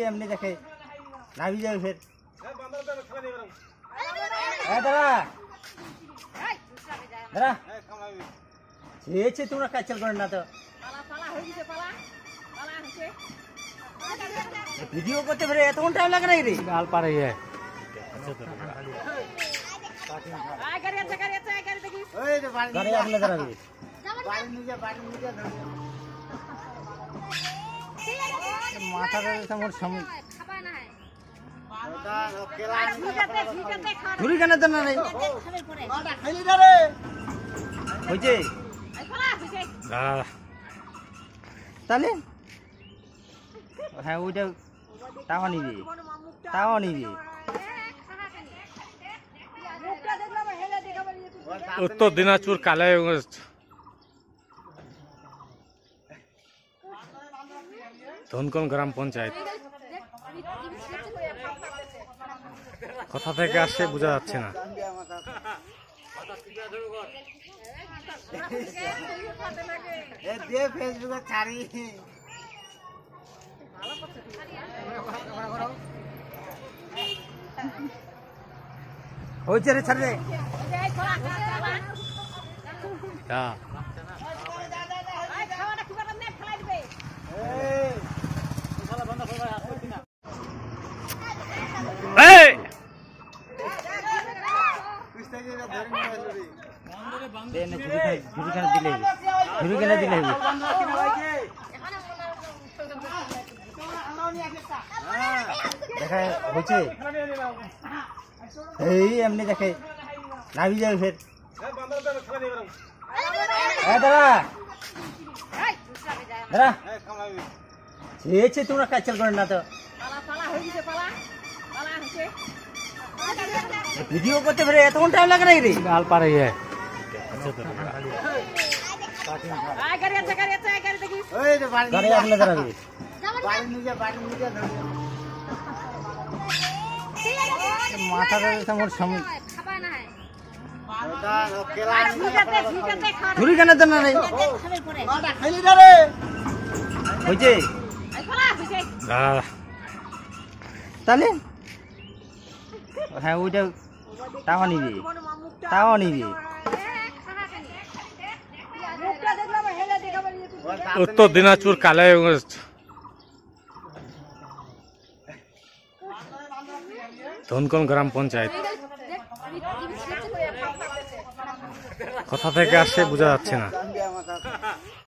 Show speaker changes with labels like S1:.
S1: এমনি দেখে নাবি যাবে ফের দাদা দাদা চেয়েছে তোমরা কাজ করেন না তো ভিডিও করতে পারে এতক্ষণ টাইম লাগে না রে গাল পারে মাথা ঝুড়ি কেন দেন নাই হয়েছে তাহলে হ্যাঁ ওইটা তাও নিবি
S2: উত্তর দিনাজপুর কালাইগঞ্জ ধনকন গ্রাম পঞ্চায়েত কোথা থেকে আসছে বোঝা যাচ্ছে না।
S1: ফেসবুকে ছাড়ি হয়েছে রে ছাড়ে দেখা হয়েছে এমনি দেখে নাবি যাবে ফের দাদা দাদা চেয়েছে তোমরা কাজ করেন না তো ভিডিও করতে পারে এতক্ষণ টাইম লাগে না রে
S2: গাল পারে
S1: মাথা ঝুড়ি কেন দেন নাই হয়েছে তাহলে হ্যাঁ ওইটা তাও নিবি
S2: উত্তর দিনাজপুর কালাইগঞ্জ ধনকন গ্রাম পঞ্চায়েত কোথা থেকে আসছে বোঝা যাচ্ছে না।